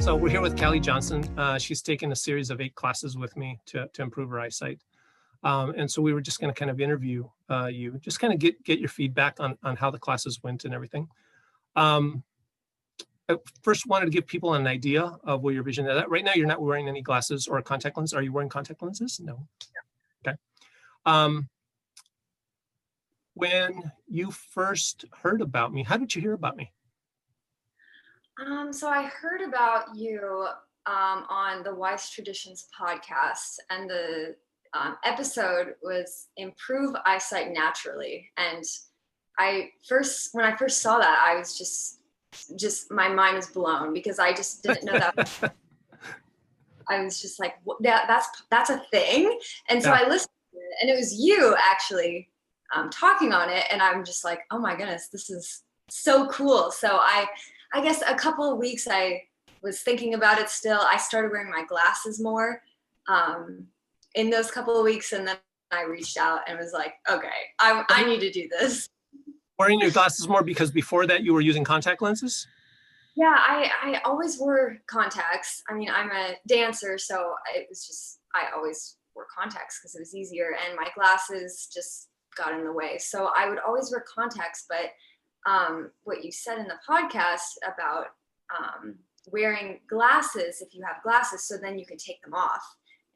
So we're here with Callie Johnson. She's taken a series of 8 classes with me to improve her eyesight. And so we were just going to kind of interview you, just kind of get your feedback on how the classes went and everything. I first wanted to give people an idea of where your vision is at. Right now, you're not wearing any glasses or contact lenses. Are you wearing contact lenses? No. Okay. When you first heard about me, how did you hear about me? So I heard about you on the Wise Traditions podcast, and the episode was Improve Eyesight Naturally. And when I first saw that, I was just my mind was blown, because I just didn't know that. I was just like, that's a thing. And so I listened to it, and it was you actually talking on it. And I'm just like, oh my goodness, this is so cool. So I guess a couple of weeks I was thinking about it still. I started wearing my glasses more in those couple of weeks. And then I reached out and was like, okay, I need to do this. Wearing your glasses more because before that you were using contact lenses? Yeah, I always wore contacts. I mean, I'm a dancer, so it was just, I always wore contacts because it was easier, and my glasses just got in the way. So I would always wear contacts, but what you said in the podcast about wearing glasses, if you have glasses, so then you can take them off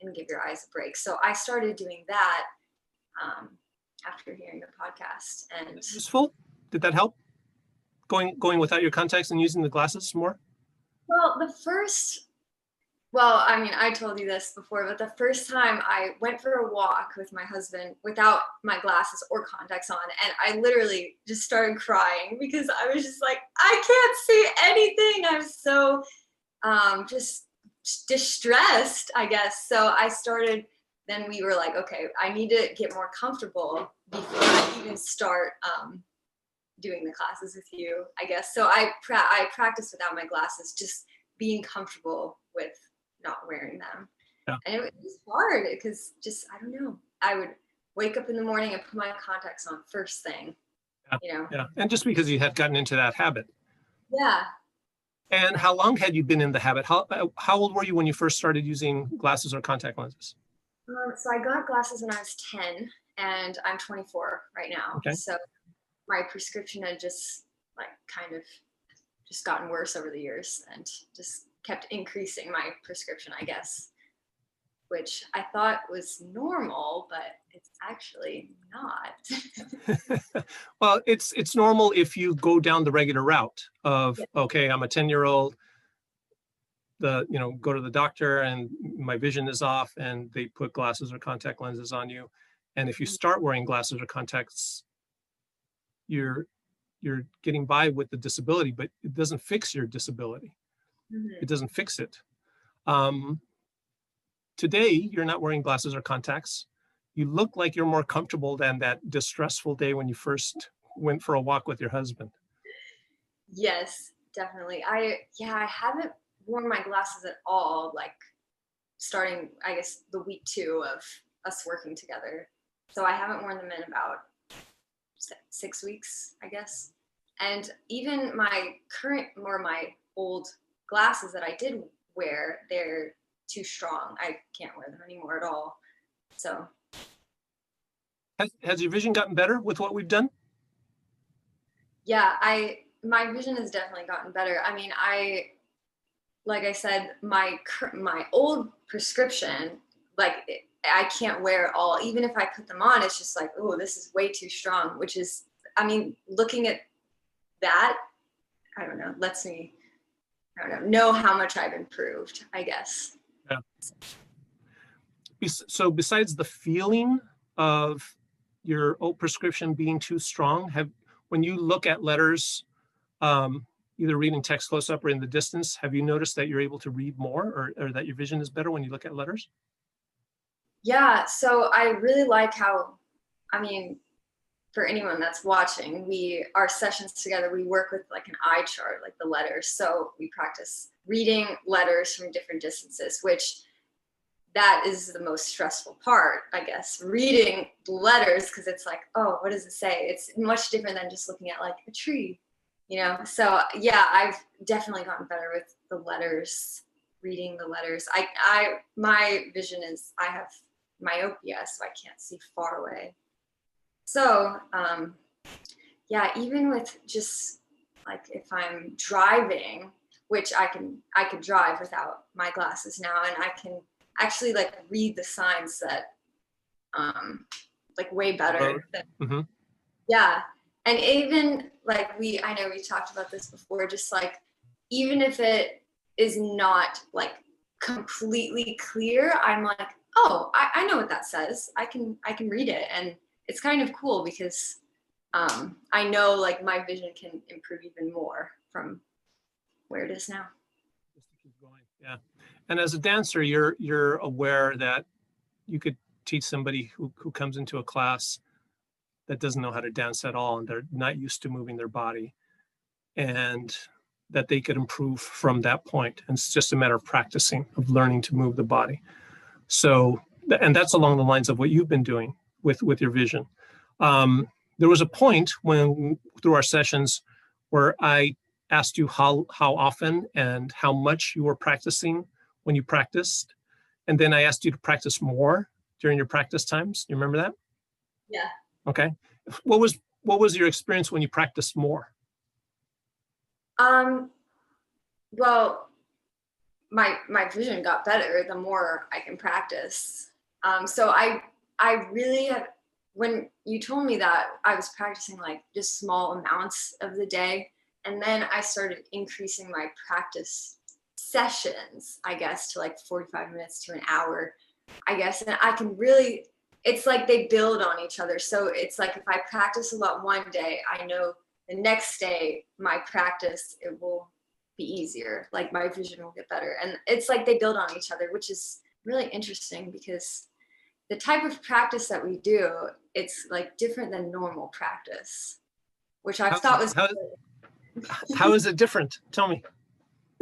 and give your eyes a break. So I started doing that after hearing the podcast. And useful? Did that help? Going without your contacts and using the glasses more? Well, I mean, I told you this before, but the first time I went for a walk with my husband without my glasses or contacts on, and I literally just started crying because I was just like, I can't see anything. I was so just distressed, I guess. So then we were like, okay, I need to get more comfortable before I even start doing the classes with you, I guess. So I practiced without my glasses, just being comfortable with not wearing them. Yeah. And it was hard because I don't know, I would wake up in the morning and put my contacts on first thing. Yeah. Yeah. And just because you had gotten into that habit. Yeah. And how long had you been in the habit? How old were you when you first started using glasses or contact lenses? So I got glasses when I was 10, and I'm 24 right now. Okay. So my prescription had just gotten worse over the years, and just kept increasing my prescription, I guess, which I thought was normal, but it's actually not. Well, it's normal if you go down the regular route of, okay, I'm a 10-year-old, go to the doctor and my vision is off, and they put glasses or contact lenses on you. And if you start wearing glasses or contacts, you're getting by with the disability, but it doesn't fix your disability. Mm-hmm. It doesn't fix it. Today, you're not wearing glasses or contacts. You look like you're more comfortable than that distressful day when you first went for a walk with your husband. Yes, definitely. I haven't worn my glasses at all, like starting, I guess, the week 2 of us working together. So I haven't worn them in about 6 weeks, I guess. And even my old glasses that I did wear, they're too strong. I can't wear them anymore at all. So has your vision gotten better with what we've done? Yeah, my vision has definitely gotten better. I mean, like I said, my old prescription, I can't wear it all. Even if I put them on, it's just like, oh, this is way too strong, which is, I mean, looking at that, I don't know, lets me, know how much I've improved, I guess. Yeah. So besides the feeling of your old prescription being too strong, when you look at letters, either reading text close up or in the distance, have you noticed that you're able to read more, or that your vision is better when you look at letters? Yeah, so I really like how, I mean, for anyone that's watching, our sessions together, we work with like an eye chart, like the letters. So we practice reading letters from different distances, which that is the most stressful part, I guess, reading letters, because it's like, oh, what does it say? It's much different than just looking at like a tree, So yeah, I've definitely gotten better with the letters, reading the letters. My vision is, I have myopia, so I can't see far away. So yeah, even with just like if I'm driving, which I could drive without my glasses now, and I can actually like read the signs that like way better than, Mm-hmm. yeah. And even like I know we talked about this before, just like even if it is not like completely clear, I'm like, oh, I know what that says. I can read it. And it's kind of cool because I know like my vision can improve even more from where it is now. Just to keep going. Yeah. And as a dancer, you're aware that you could teach somebody who comes into a class that doesn't know how to dance at all and they're not used to moving their body, and that they could improve from that point. And it's just a matter of practicing, of learning to move the body. So, and that's along the lines of what you've been doing with your vision. There was a point when through our sessions where I asked you how often and how much you were practicing when you practiced. And then I asked you to practice more during your practice times. You remember that? Yeah. Okay. What was your experience when you practiced more? Well, my vision got better the more I can practice. So I really have, when you told me that, I was practicing like just small amounts of the day, and then I started increasing my practice sessions, I guess, to like 45 minutes to an hour, I guess. And I can really, it's like they build on each other. So it's like if I practice a lot one day, I know the next day my practice, it will be easier. Like my vision will get better. And it's like they build on each other, which is really interesting because the type of practice that we do, it's like different than normal practice, which I thought was how is it different? Tell me.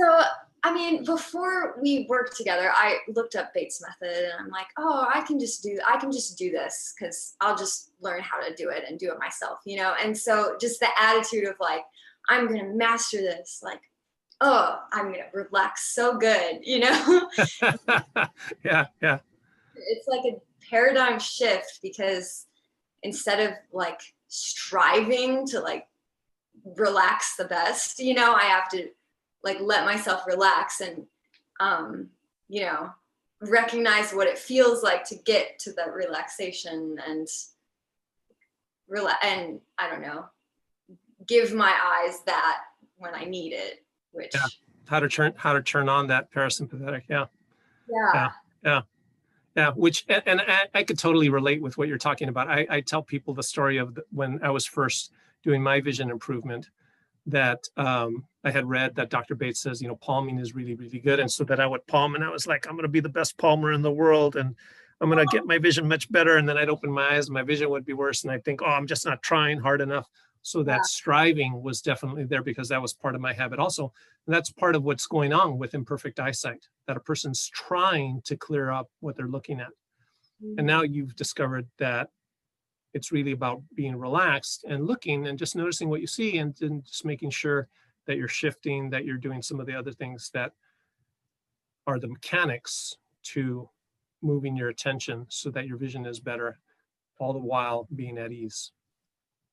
so. I mean, before we worked together, I looked up Bates' method, and I'm like, oh, I can just do this because I'll just learn how to do it and do it myself, And so just the attitude of like, I'm gonna master this, like, oh, I'm gonna relax so good, Yeah. It's like a paradigm shift because instead of like striving to like relax the best, I have to like let myself relax and recognize what it feels like to get to the relaxation and and I don't know, give my eyes that when I need it, which how to turn on that parasympathetic. Yeah. Which, and I could totally relate with what you're talking about. I tell people the story of when I was first doing my vision improvement, that I had read that Dr. Bates says, palming is really, really good. And so that I would palm, and I was like, I'm going to be the best palmer in the world, and I'm going to get my vision much better. And then I'd open my eyes, and my vision would be worse. And I think, oh, I'm just not trying hard enough. So that striving was definitely there because that was part of my habit also. And that's part of what's going on with imperfect eyesight, that a person's trying to clear up what they're looking at. And now you've discovered that it's really about being relaxed and looking and just noticing what you see, and then just making sure that you're shifting, that you're doing some of the other things that are the mechanics to moving your attention so that your vision is better, all the while being at ease.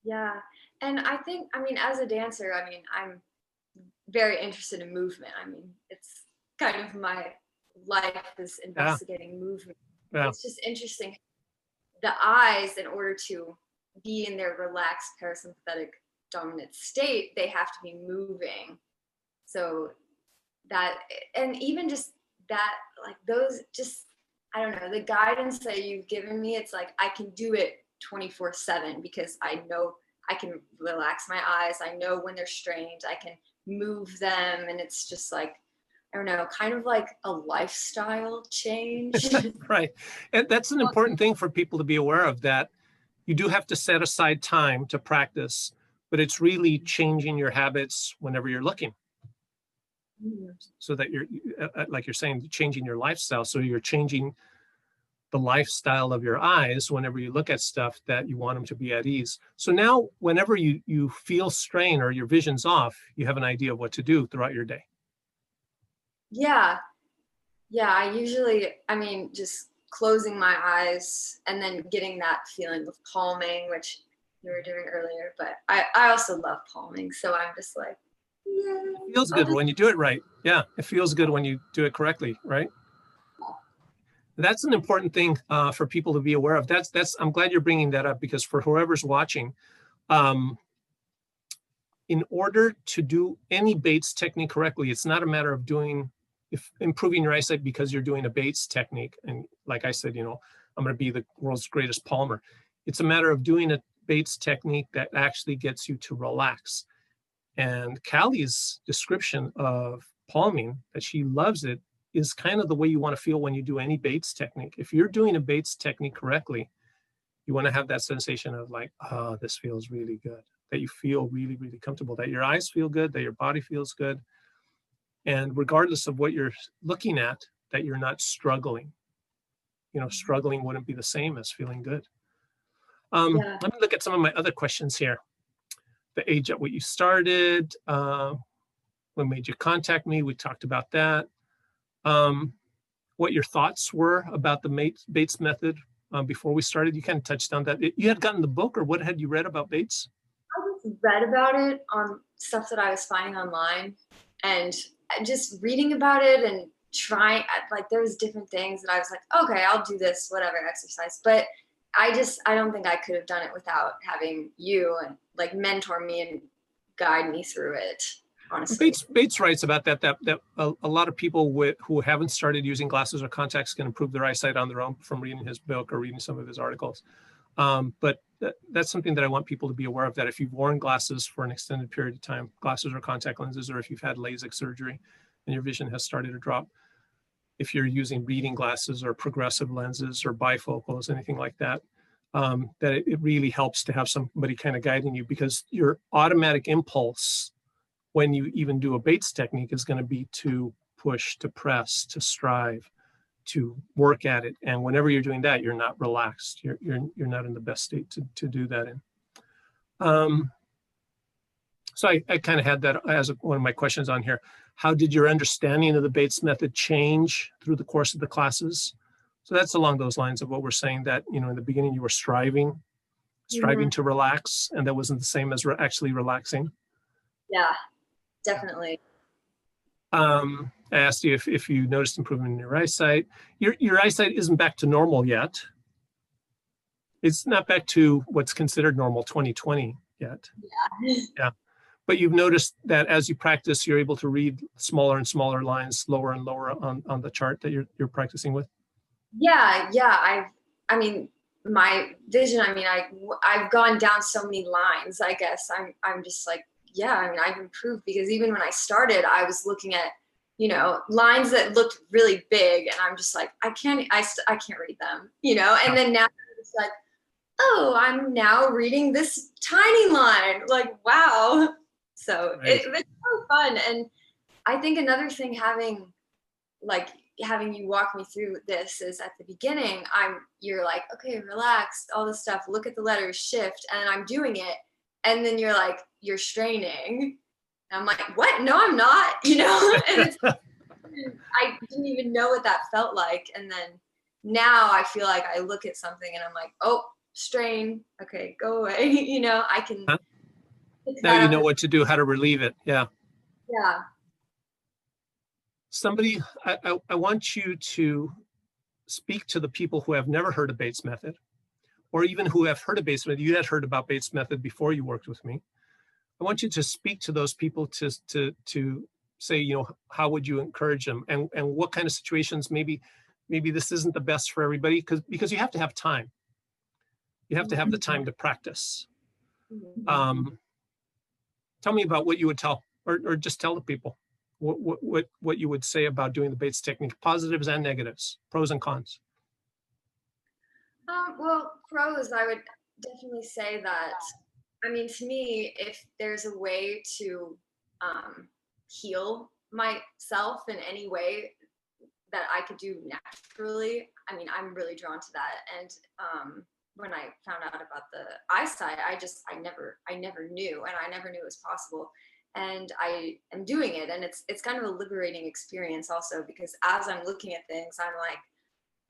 Yeah. And I think, as a dancer, I'm very interested in movement. It's kind of my life is investigating movement. Yeah. It's just interesting. The eyes, in order to be in their relaxed parasympathetic dominant state, they have to be moving. So that, and even just that, like those, just, I don't know, the guidance that you've given me, it's like I can do it 24/7 because I know I can relax my eyes. I know when they're strained, I can move them. And it's just like, I don't know, kind of like a lifestyle change. Right. And that's an important thing for people to be aware of, that you do have to set aside time to practice, but it's really changing your habits whenever you're looking. So that you're, like you're saying, changing your lifestyle. So you're changing the lifestyle of your eyes whenever you look at stuff that you want them to be at ease. So now whenever you feel strain or your vision's off, you have an idea of what to do throughout your day. Yeah. Yeah. I usually, I mean, just closing my eyes and then getting that feeling of palming, which you were doing earlier, but I also love palming. So I'm just like, yeah. It feels good when you do it right. Yeah, it feels good when you do it correctly, right? That's an important thing for people to be aware of. I'm glad you're bringing that up, because for whoever's watching, in order to do any Bates technique correctly, it's not a matter of improving your eyesight because you're doing a Bates technique. And like I said, I'm going to be the world's greatest palmer. It's a matter of doing a Bates technique that actually gets you to relax. And Callie's description of palming, that she loves it, is kind of the way you want to feel when you do any Bates technique. If you're doing a Bates technique correctly, you want to have that sensation of like, oh, this feels really good, that you feel really, really comfortable, that your eyes feel good, that your body feels good. And regardless of what you're looking at, that you're not struggling. Struggling wouldn't be the same as feeling good. Let me look at some of my other questions here. The age at which you started, what made you contact me, we talked about that. What your thoughts were about the Bates method before we started. You kind of touched on that. You had gotten the book, or what had you read about Bates? I just read about it on stuff that I was finding online, and just reading about it and trying, like, there was different things that I was like, okay, I'll do this, whatever exercise. But I don't think I could have done it without having you and like mentor me and guide me through it. Honestly, Bates writes about that a lot of people who haven't started using glasses or contacts can improve their eyesight on their own from reading his book or reading some of his articles. But that's something that I want people to be aware of, that if you've worn glasses for an extended period of time, glasses or contact lenses, or if you've had LASIK surgery and your vision has started to drop, if you're using reading glasses or progressive lenses or bifocals, anything like that, that it really helps to have somebody kind of guiding you, because your automatic impulse when you even do a Bates technique is going to be to push, to press, to strive, to work at it. And whenever you're doing that, you're not relaxed. You're not in the best state to do that in. So I kind of had that as one of my questions on here. How did your understanding of the Bates method change through the course of the classes? So that's along those lines of what we're saying, that, in the beginning you were striving to relax, and that wasn't the same as actually relaxing. Yeah, definitely. I asked you if you noticed improvement in your eyesight. Your eyesight isn't back to normal yet. It's not back to what's considered normal 20/20 yet. Yeah. But you've noticed that as you practice, you're able to read smaller and smaller lines, lower and lower on the chart that you're practicing with. Yeah. I mean, my vision, I mean, I've gone down so many lines, I guess. I'm just like, yeah, I mean, I've improved, because even when I started, I was looking at, lines that looked really big, and I'm just like, I can't read them, and then now it's like, oh, I'm now reading this tiny line, like, wow. So Right. it's so fun. And I think another thing, having you walk me through this, is at the beginning, you're like, okay, relax, all this stuff, look at the letters, shift, and I'm doing it. And then you're like, you're straining. And I'm like, what? No, I'm not, and I didn't even know what that felt like. And then now I feel like I look at something and I'm like, oh, strain. Okay, go away. I can. Now you know what to do, how to relieve it. Yeah. Yeah. Somebody, I want you to speak to the people who have never heard of Bates method, or even who have heard of Bates method. You had heard about Bates method before you worked with me. I want you to speak to those people to say, how would you encourage them, and what kind of situations maybe this isn't the best for everybody, because you have to have time. You have to have the time to practice. Tell me about what you would tell, or just tell the people what you would say about doing the Bates technique, positives and negatives, pros and cons. Well, pros, I would definitely say that, I mean, to me, if there's a way to heal myself in any way, that I could do naturally, I mean, I'm really drawn to that. And when I found out about the eyesight, I never knew, and I never knew it was possible. And I am doing it, and it's kind of a liberating experience also, because as I'm looking at things, I'm like,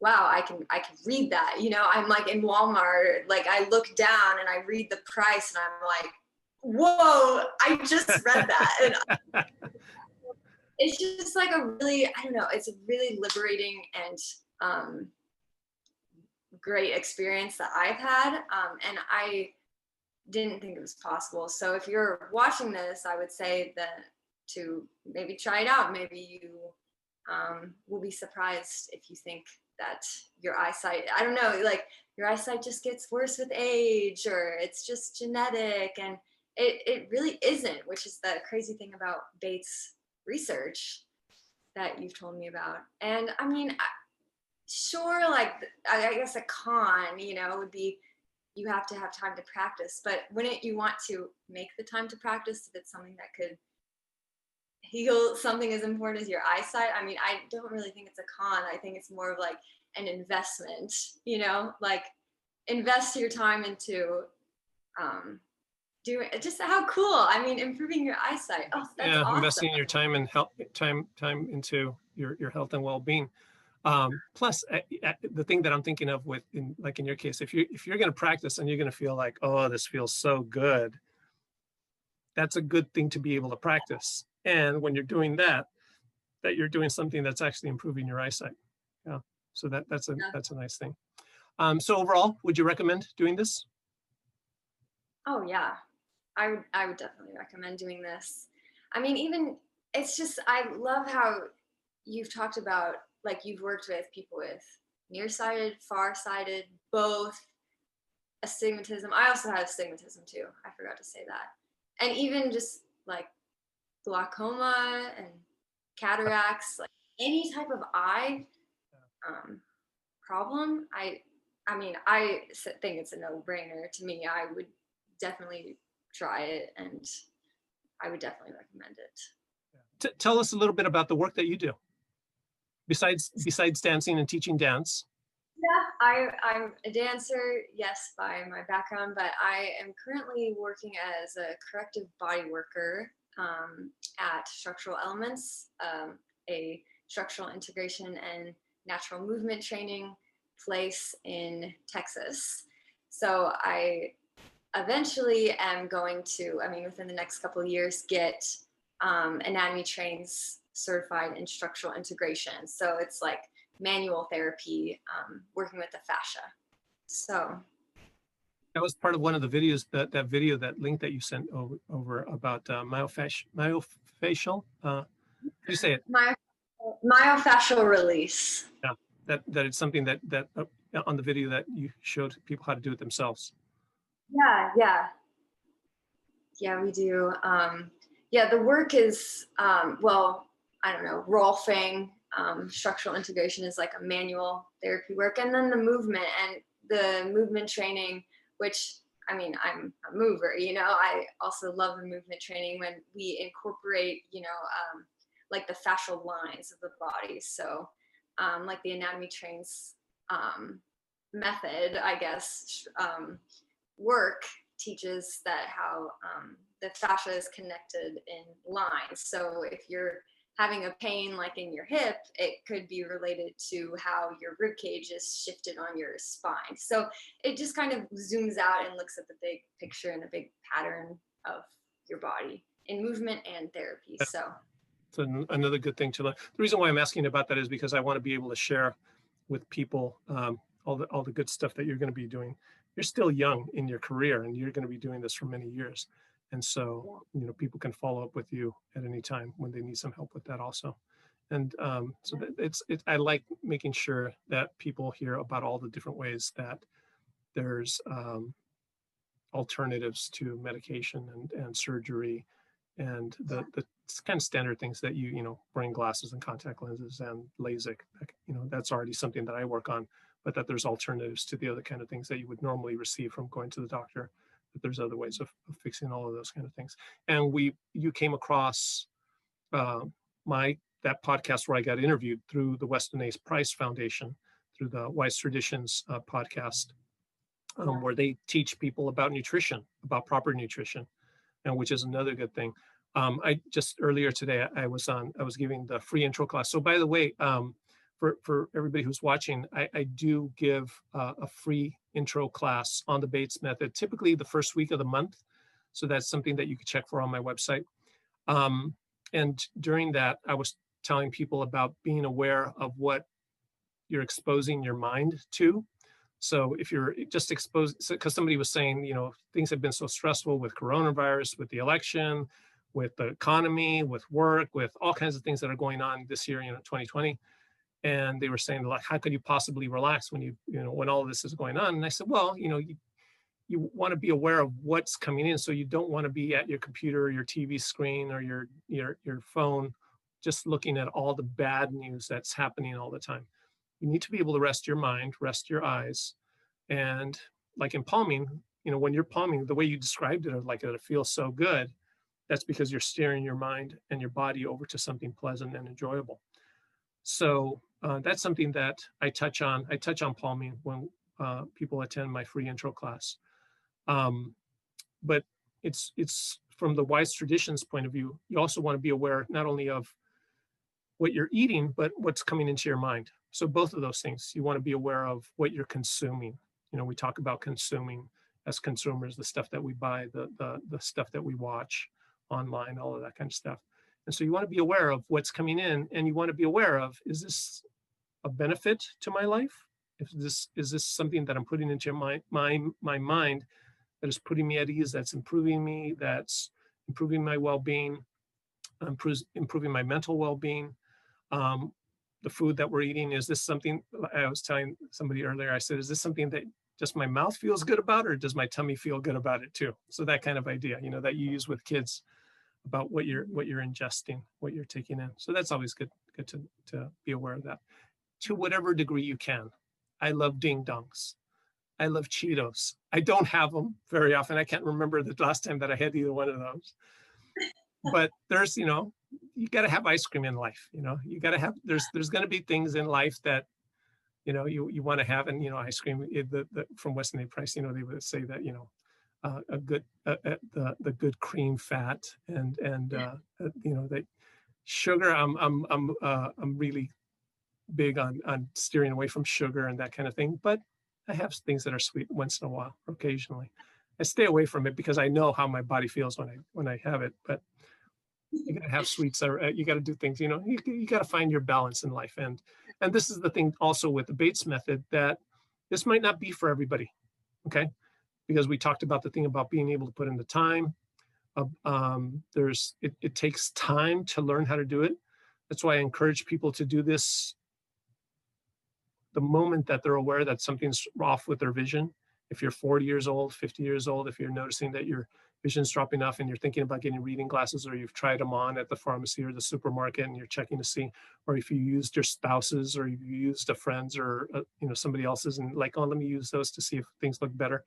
wow, I can read that. You know, I'm like in Walmart, like I look down and I read the price, and I'm like, whoa, I just read that. And it's just like a really, I don't know, it's a really liberating and great experience that I've had. And I didn't think it was possible. So if you're watching this, I would say that to maybe try it out. Maybe you will be surprised if you think that your eyesight, I don't know, like your eyesight just gets worse with age, or it's just genetic. And it really isn't, which is the crazy thing about Bates research that you've told me about. And I mean, sure, like I guess a con, you know, would be you have to have time to practice, but wouldn't you want to make the time to practice if it's something that could heal something as important as your eyesight? I mean, I don't really think it's a con. I think it's more of like an investment, you know, like invest your time into doing just how cool. I mean, improving your eyesight. Oh, that's Yeah, awesome. investing your time and time into your health and well-being. Plus, the thing that I'm thinking of with, like in your case, if you're going to practice and you're going to feel like, oh, this feels so good, that's a good thing to be able to practice. And when you're doing that you're doing something that's actually improving your eyesight. Yeah. So that's a nice thing. So overall, would you recommend doing this? Oh yeah, I would definitely recommend doing this. I mean, even it's just, I love how you've talked about, like you've worked with people with nearsighted, farsighted, both astigmatism. I also have astigmatism too. I forgot to say that. And even just like glaucoma and cataracts, like any type of eye problem. I mean, I think it's a no-brainer to me. I would definitely try it, and I would definitely recommend it. Tell us a little bit about the work that you do. Besides dancing and teaching dance. Yeah, I'm a dancer, yes, by my background, but I am currently working as a corrective body worker at Structural Elements, a structural integration and natural movement training place in Texas. So I eventually am going to, I mean, within the next couple of years, get anatomy trains certified in structural integration. So it's like manual therapy, working with the fascia. So that was part of one of the videos, that video, that link that you sent over about myofascial. How do you say it? Myofascial release. Yeah, that it's something that on the video that you showed people how to do it themselves. Yeah, we do. Yeah, the work is, well, I don't know, Rolfing, structural integration is like a manual therapy work. And then the movement training, which, I mean, I'm a mover, you know, I also love the movement training when we incorporate, you know, like the fascial lines of the body. So like the anatomy trains method, I guess, work teaches that how the fascia is connected in lines. So if you're having a pain like in your hip, it could be related to how your rib cage is shifted on your spine. So it just kind of zooms out and looks at the big picture and the big pattern of your body in movement and therapy. Yeah. So another good thing to learn. The reason why I'm asking about that is because I want to be able to share with people all the good stuff that you're going to be doing. You're still young in your career, and you're going to be doing this for many years. And so, you know, people can follow up with you at any time when they need some help with that also. And so I like making sure that people hear about all the different ways that there's alternatives to medication and surgery, and the kind of standard things that you know, wearing glasses and contact lenses and LASIK, you know, that's already something that I work on, but that there's alternatives to the other kind of things that you would normally receive from going to the doctor. But there's other ways of fixing all of those kind of things. And you came across that that podcast where I got interviewed through the Weston A. Price Foundation, through the Wise Traditions podcast, where they teach people about nutrition, about proper nutrition, and which is another good thing. I just earlier today, I was giving the free intro class. So by the way, for everybody who's watching, I do give a free intro class on the Bates method, typically the first week of the month. So that's something that you can check for on my website. And during that, I was telling people about being aware of what you're exposing your mind to. So if you're just exposed, because somebody was saying, things have been so stressful with coronavirus, with the election, with the economy, with work, with all kinds of things that are going on this year, 2020. And they were saying, like, how could you possibly relax when when all of this is going on? And I said, well, you want to be aware of what's coming in. So you don't want to be at your computer or your TV screen or your phone, just looking at all the bad news that's happening all the time. You need to be able to rest your mind, rest your eyes. And like in palming, when you're palming, the way you described it, like it feels so good, that's because you're steering your mind and your body over to something pleasant and enjoyable. So that's something that I touch on. I touch on palming when people attend my free intro class. But it's from the Wise Traditions point of view, you also want to be aware not only of what you're eating, but what's coming into your mind. So both of those things, you want to be aware of what you're consuming. We talk about consuming as consumers, the stuff that we buy, the stuff that we watch online, all of that kind of stuff. And so you want to be aware of what's coming in, and you want to be aware of, is this a benefit to my life? Is this something that I'm putting into my mind that is putting me at ease, that's improving me, that's improving my well-being, improving my mental well-being? The food that we're eating, is this something, I was telling somebody earlier, I said, is this something that just my mouth feels good about, or does my tummy feel good about it too? So that kind of idea, that you use with kids about what you're ingesting, what you're taking in. So that's always good to be aware of that, to whatever degree you can. I love ding dongs. I love Cheetos. I don't have them very often. I can't remember the last time that I had either one of those. But there's, you got to have ice cream in life. You got to have, there's going to be things in life that, you want to have. And, ice cream, from Weston A. Price, they would say that, the good cream fat and that sugar. I'm really big on steering away from sugar and that kind of thing. But I have things that are sweet once in a while, occasionally. I stay away from it because I know how my body feels when I have it. But you got to have sweets. You got to do things. You got to find your balance in life. And this is the thing also with the Bates method, that this might not be for everybody. Okay, because we talked about the thing about being able to put in the time. It takes time to learn how to do it. That's why I encourage people to do this the moment that they're aware that something's off with their vision. If you're 40 years old, 50 years old, if you're noticing that your vision's dropping off and you're thinking about getting reading glasses, or you've tried them on at the pharmacy or the supermarket and you're checking to see, or if you used your spouse's, or you used a friend's, or somebody else's, and like, oh, let me use those to see if things look better.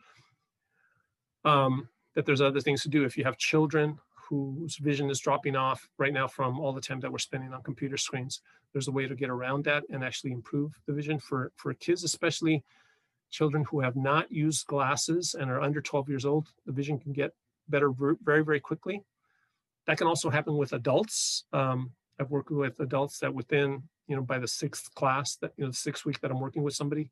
That there's other things to do. If you have children whose vision is dropping off right now from all the time that we're spending on computer screens, there's a way to get around that and actually improve the vision for kids, especially children who have not used glasses and are under 12 years old. The vision can get better very, very quickly. That can also happen with adults. I've worked with adults that within, by the 6th class, that, the 6th week that I'm working with somebody,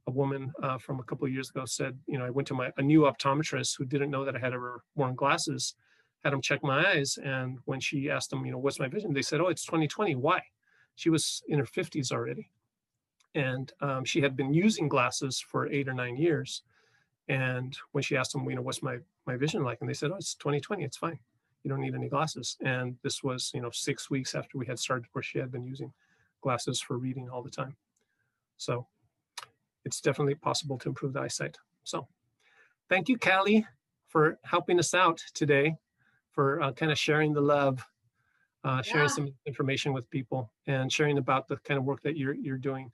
a woman from a couple of years ago said, I went to a new optometrist who didn't know that I had ever worn glasses, had him check my eyes. And when she asked him, what's my vision? They said, oh, it's 20/20. Why? She was in her 50s already. And she had been using glasses for 8 or 9 years. And when she asked them, what's my vision like? And they said, oh, it's 20/20. It's fine. You don't need any glasses. And this was, 6 weeks after we had started, where she had been using glasses for reading all the time. So it's definitely possible to improve the eyesight. So thank you, Callie, for helping us out today, for kind of sharing the love, sharing some information with people, and sharing about the kind of work that you're doing.